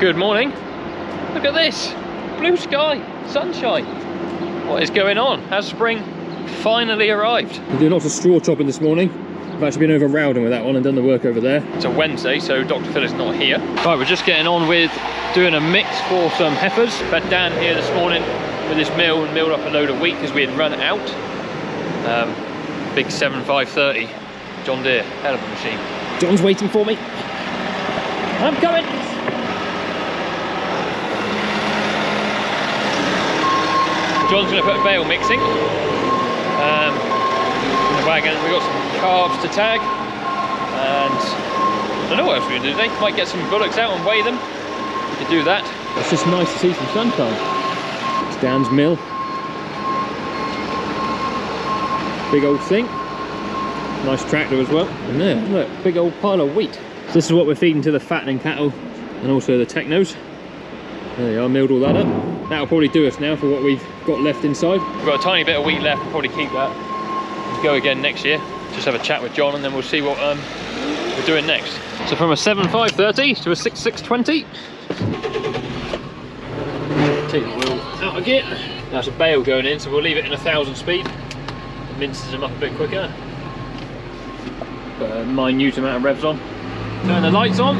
Good morning. Look at this. Blue sky, sunshine. What is going on? Has spring finally arrived? We're doing lots of straw chopping this morning. I've actually been over Rowden with that one and done the work over there. It's a Wednesday, so Dr. Phil is not here. Right, we're just getting on with doing a mix for some heifers. We had Dan here this morning with his mill and milled up a load of wheat because we had run out. Big 7530 John Deere, hell of a machine. John's waiting for me. I'm coming. John's going to put bale mixing in the wagon. We've got some calves to tag, and I don't know what else we're going to do today. Might get some bullocks out and weigh them. We could do that. It's just nice to see some sunshine. It's Dan's mill. Big old thing. Nice tractor as well. And there, look, big old pile of wheat. So this is what we're feeding to the fattening cattle and also the technos. There they are, milled all that up. That'll probably do us now for what we've got left inside. We've got a tiny bit of wheat left, we'll probably keep that. We'll go again next year. Just have a chat with John and then we'll see what we're doing next. So from a 7.530 to a 6.620. Take the wheel out again. That's a bale going in, so we'll leave it in 1,000 speed. It minces them up a bit quicker. Put a minute amount of revs on. Turn the lights on.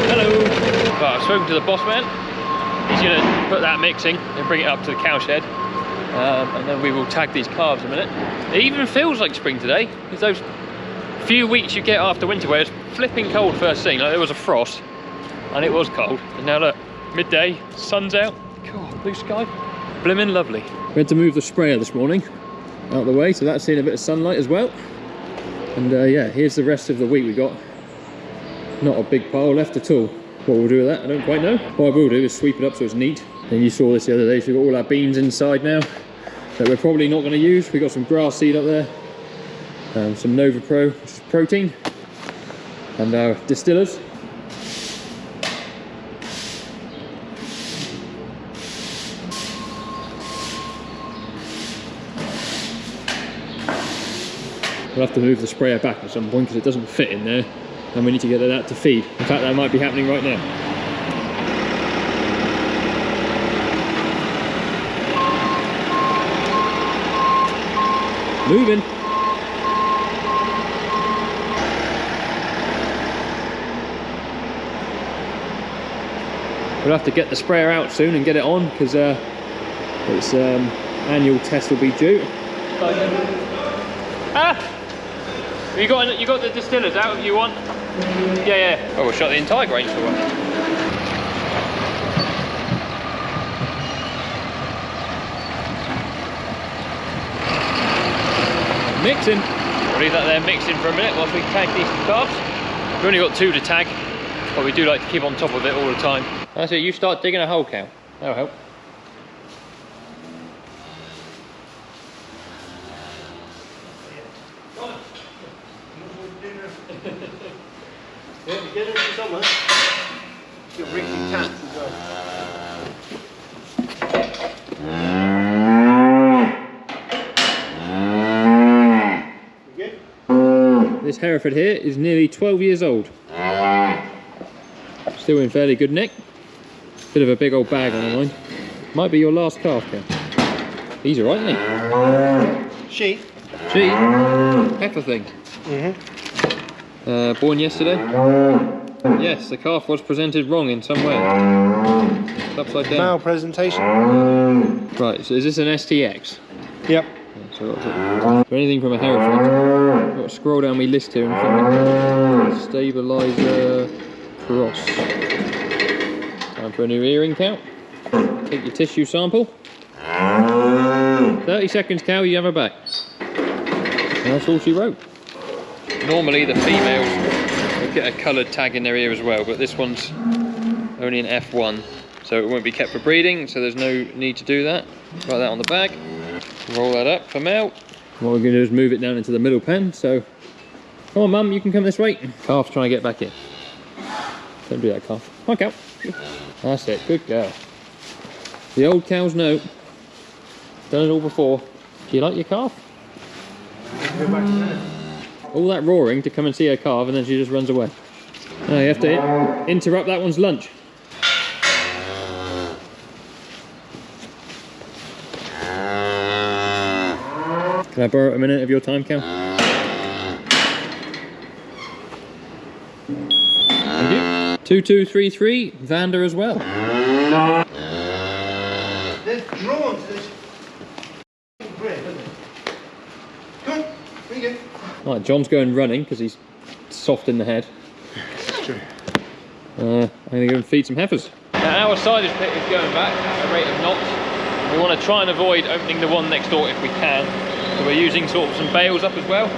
Hello. Right, I've spoken to the boss man. He's going to put that mixing and bring it up to the cow shed. And then we will tag these calves in a minute. It even feels like spring today. It's those few weeks you get after winter where it's flipping cold first thing. Like there was a frost and it was cold. And now look, midday, sun's out. God, blue sky. Blimmin' lovely. We had to move the sprayer this morning out of the way, so that's seeing a bit of sunlight as well. And yeah, here's the rest of the wheat we got. Not a big pile left at all. What we'll do with that, I don't quite know. What I will do is sweep it up so it's neat. And you saw this the other day, so we've got all our beans inside now that we're probably not going to use. We've got some grass seed up there, some Nova Pro, which is protein, and our distillers. We'll have to move the sprayer back at some point because it doesn't fit in there and we need to get it out to feed. In fact, that might be happening right now. Moving. We'll have to get the sprayer out soon and get it on because its annual test will be due. Ah! You got the distillers out if you want? Yeah. Oh, we'll shut the entire grain store up. Mixing. We'll leave that there mixing for a minute whilst we tag these calves. We've only got 2 to tag, but we do like to keep on top of it all the time. That's it, you start digging a hole, cow. That'll help. Dinner somewhere. You'll bring some cats as well. This Hereford here is nearly 12 years old. Still in fairly good nick. Bit of a big old bag on the line. Might be your last calf, cow. He's alright, isn't he? Sheep. Sheep. Heifer thing. Born yesterday. Yes, the calf was presented wrong in some way. It's upside down. Malpresentation. Right, so is this an STX? Yep. So for anything from a Hereford, I've got to scroll down my list here and find stabilizer cross. Time for a new earring count. Take your tissue sample. 30 seconds, cow, you have her back. And that's all she wrote. Normally the females will get a coloured tag in their ear as well, but this one's only an F1, so it won't be kept for breeding, so there's no need to do that. Write that on the bag. Roll that up for male. What we're going to do is move it down into the middle pen, so come on mum, you can come this way. Calf's trying to get back in. Don't do that, calf. Come on, cow. That's it, good girl. The old cows know. Done it all before. Do you like your calf? All that roaring to come and see her calf and then she just runs away. Oh, you have to interrupt that one's lunch. Can I borrow a minute of your time, Cal? Thank you. 2233, Vander as well. They're drawn to this grid, aren't they? Come on, there you go. Right, John's going running because he's soft in the head. True. I'm going to go and feed some heifers. Now our silage pit is going back at a rate of knots. We want to try and avoid opening the one next door if we can. So we're using sort of some bales up as well.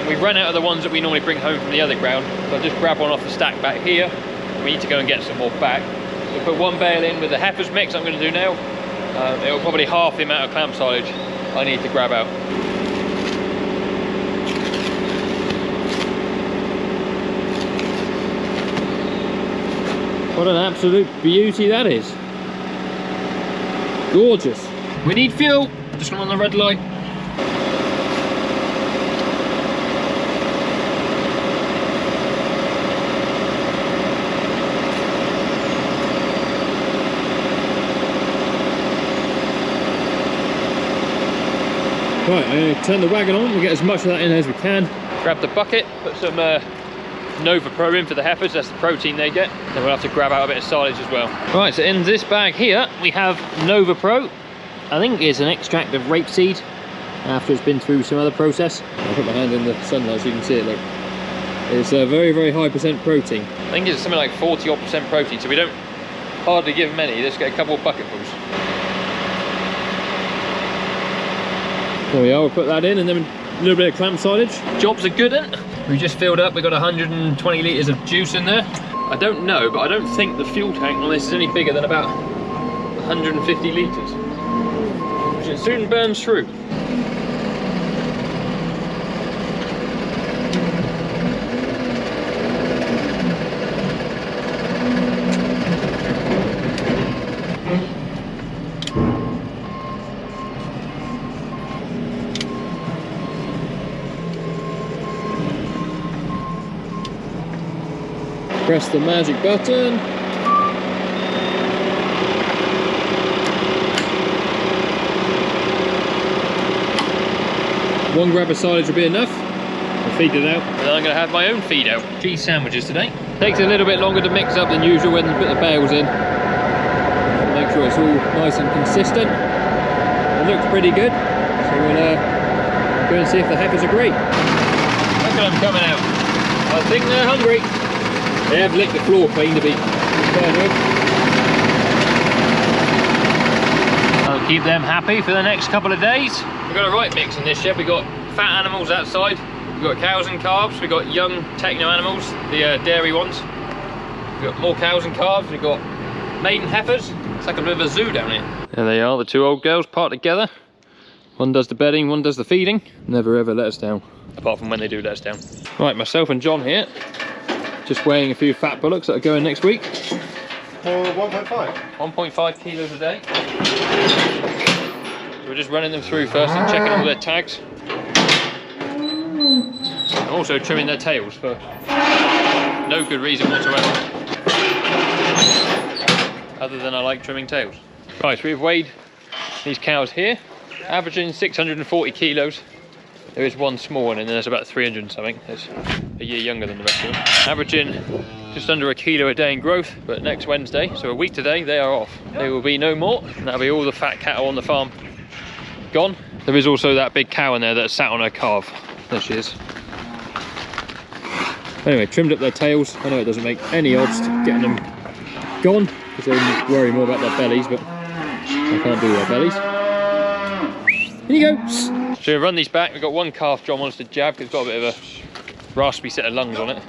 We've run out of the ones that we normally bring home from the other ground. So I'll just grab one off the stack back here. We need to go and get some more back. So put one bale in with the heifers mix I'm going to do now. It'll probably half the amount of clamp silage I need to grab out. What an absolute beauty that is. Gorgeous. We need fuel. Just on the red light. Right, I'm going to turn the wagon on. We'll get as much of that in as we can. Grab the bucket, put some Nova Pro in for the heifers, that's the protein they get. Then we'll have to grab out a bit of silage as well. Right, so in this bag here, we have Nova Pro. I think it's an extract of rapeseed after it's been through some other process. I'll put my hand in the sunlight so you can see it, look. It's a very, very high % protein. I think it's something like 40% protein, so we don't hardly give them any, just get a couple of bucketfuls. There we are, we'll put that in and then a little bit of clamp silage. Job's a good one. We just filled up, we've got 120 litres of juice in there. I don't know, but I don't think the fuel tank on this is any bigger than about 150 litres. Which it soon burns through. Press the magic button. One grab of silage will be enough. I'll feed it out. And then I'm going to have my own feed out. Cheese sandwiches today. Takes a little bit longer to mix up than usual when you put the bales in. Make sure it's all nice and consistent. It looks pretty good. So we'll go and see if the heifers are great. Look at them coming out. I think they're hungry. They have licked the floor clean to be fair enough. I'll keep them happy for the next couple of days. We've got a right mix in this shed. We've got fat animals outside. We've got cows and calves. We've got young techno animals, the dairy ones. We've got more cows and calves. We've got maiden heifers. It's like a bit of a zoo down here. There they are, the two old girls part together. One does the bedding, one does the feeding. Never ever let us down. Apart from when they do let us down. Right, myself and John here. Just weighing a few fat bullocks that are going next week. 1.5. 1.5 kilos a day. So we're just running them through first and checking all their tags. And also trimming their tails for no good reason whatsoever. Other than I like trimming tails. Right, so we've weighed these cows here, averaging 640 kilos. There is one small one and then there's about 300 and something. It's a year younger than the rest of them. Averaging just under a kilo a day in growth, but next Wednesday, so a week today, they are off. There will be no more, and that'll be all the fat cattle on the farm gone. There is also that big cow in there that sat on her calf. There she is. Anyway, trimmed up their tails. I know it doesn't make any odds to getting them gone, because they worry more about their bellies, but I can't do their bellies. Here you go. So we run these back. We've got one calf John wants to jab because it's got a bit of a raspy set of lungs on it.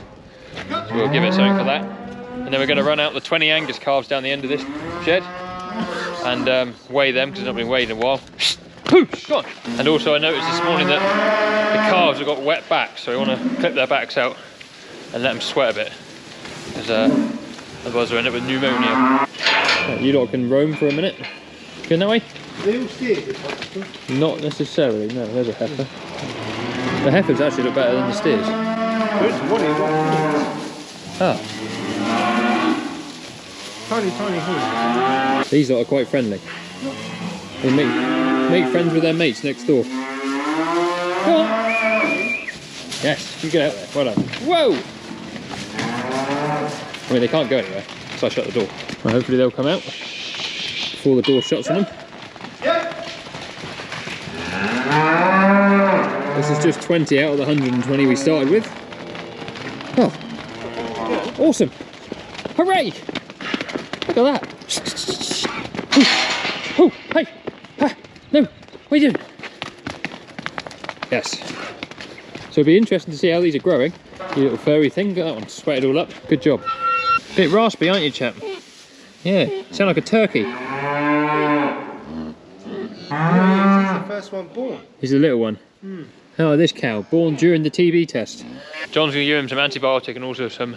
So we'll give it something for that. And then we're going to run out the 20 Angus calves down the end of this shed and weigh them because it's not been weighed in a while. Go on. And also I noticed this morning that the calves have got wet backs, so we want to clip their backs out and let them sweat a bit, because otherwise we'll end up with pneumonia. Right, you lot can roam for a minute. Going that way? They all steers. Not necessarily, no, there's a heifer. The heifers actually look better than the steers. Ah, Tiny hood. these lot are quite friendly. They make friends with their mates next door. Come on. Yes, you get out there. Well done. Whoa! I mean, they can't go anywhere, so I shut the door. Well, hopefully they'll come out before the door shuts on them. This is just 20 out of the 120 we started with. Oh, awesome! Hooray! Look at that! Oh, hey! Ah, no! What are you doing? Yes. So it'll be interesting to see how these are growing. You little furry thing, got that one sweated all up. Good job. Bit raspy, aren't you, chap? Yeah, sound like a turkey. Yeah, he's the first one born. He's the little one. Oh, this cow, born during the TB test. John's going to give him some antibiotic and also some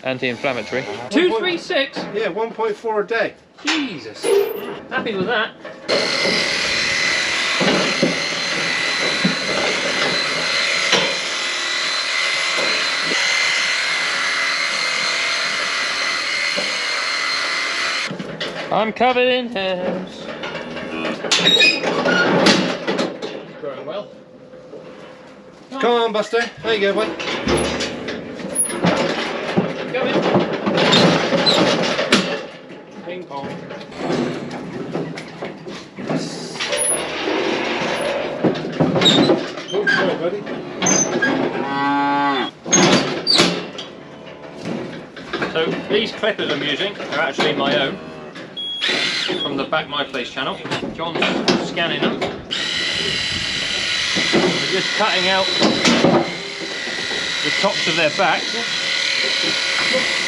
anti-inflammatory. 236? Yeah, 1.4 a day. Jesus. Happy with that. I'm covered in hairs. Growing well. Come on, Buster. There you go, boy. Come in. Ping pong. Oh, sorry, buddy. So these clippers I'm using are actually my own, from the Back My Place channel. John's scanning them. We're just cutting out the tops of their backs.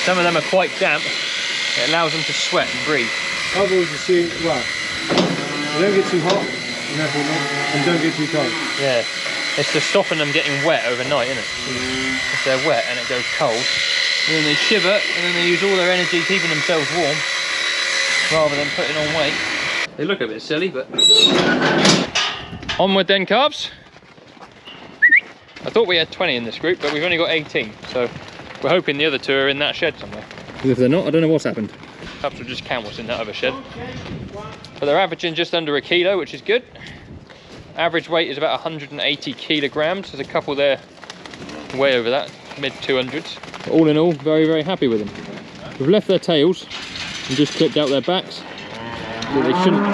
Some of them are quite damp. It allows them to sweat and breathe. I've always assumed, well, they don't get too hot and therefore not, and don't get too cold. Yeah, it's to stopping them getting wet overnight, isn't it? If they're wet and it goes cold, and then they shiver and then they use all their energy keeping themselves warm rather than putting on weight. They look a bit silly, but onward then, calves. I thought we had 20 in this group, but we've only got 18, so we're hoping the other two are in that shed somewhere. Because if they're not, I don't know what's happened. Perhaps we'll just count what's in that other shed. But they're averaging just under a kilo, which is good. Average weight is about 180 kilograms. There's a couple there way over that, mid 200s. But all in all, very, very happy with them. We've left their tails and just clipped out their backs. But they shouldn't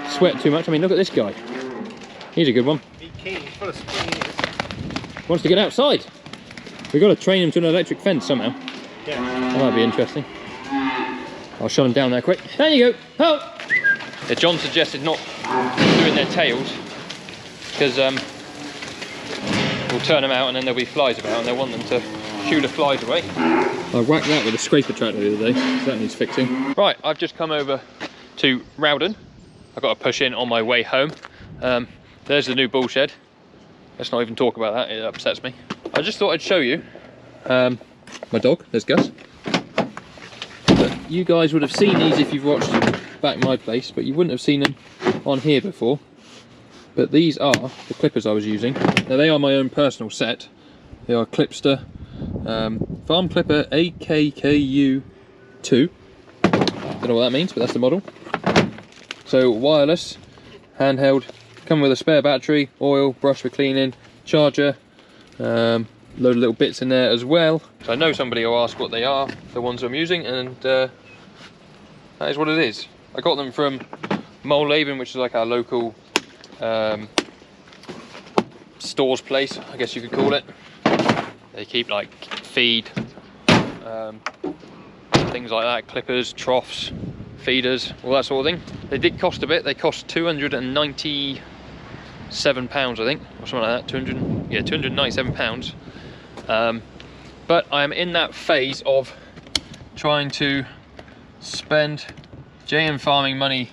sweat too much. I mean, look at this guy. He's a good one. Be keen, he's full of spring ears. Wants to get outside. We've got to train him to an electric fence somehow. Yeah. That might be interesting. I'll shut him down there quick. There you go. Oh! Yeah, John suggested not doing their tails because we'll turn them out and then there'll be flies about and they'll want them to shoo the flies away. I whacked that with a scraper tractor the other day, so that needs fixing. Right, I've just come over to Rowden. I've got to push in on my way home. There's the new bull shed. Let's not even talk about that, it upsets me. I just thought I'd show you my dog, there's Gus. But you guys would have seen these if you've watched Back My Place, but you wouldn't have seen them on here before. But these are the clippers I was using. Now they are my own personal set. They are Clipster Farm Clipper AKKU2. Don't know what that means, but that's the model. So wireless, handheld, come with a spare battery, oil, brush for cleaning, charger, load of little bits in there as well. So I know somebody will ask what they are, the ones I'm using, and that is what it is. I got them from Molhaven, which is like our local stores place, I guess you could call it. They keep like feed, things like that, clippers, troughs, feeders, all that sort of thing. They did cost a bit. They cost £297, I think, or something like that. 297 pounds. But I am in that phase of trying to spend JM farming money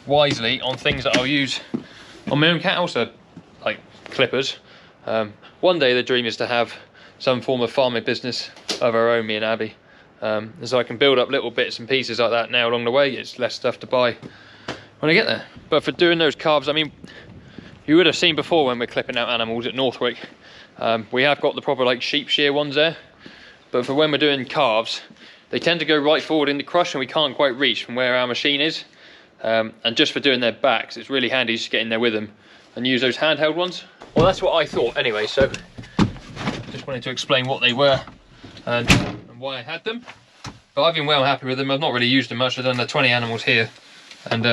wisely on things that I'll use on my own cattle, so like clippers. One day the dream is to have some form of farming business of our own, me and Abby. So I can build up little bits and pieces like that now along the way. It's less stuff to buy when I get there. But for doing those calves, I mean, you would have seen before when we're clipping out animals at North Wyke, we have got the proper like sheep shear ones there, but for when we're doing calves, they tend to go right forward in the crush and we can't quite reach from where our machine is. And just for doing their backs, it's really handy just to get in there with them and use those handheld ones. Well, that's what I thought anyway, so just wanted to explain what they were and why I had them. But I've been well happy with them. I've not really used them much. I've done the 20 animals here and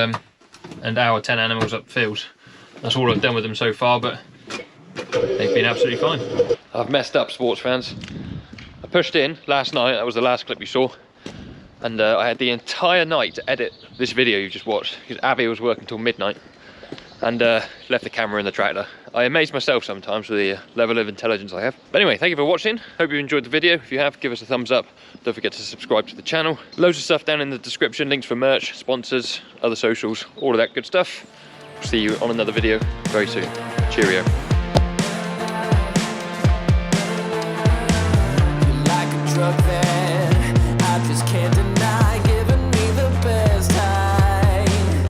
our 10 animals up fields. That's all I've done with them so far, but they've been absolutely fine. I've messed up, sports fans. I pushed in last night, that was the last clip you saw, and I had the entire night to edit this video you just watched, because Abby was working till midnight, and left the camera in the tractor. I amaze myself sometimes with the level of intelligence I have. But anyway, thank you for watching. Hope you enjoyed the video. If you have, give us a thumbs up. Don't forget to subscribe to the channel. Loads of stuff down in the description, links for merch, sponsors, other socials, all of that good stuff. See you on another video very soon. Cheerio.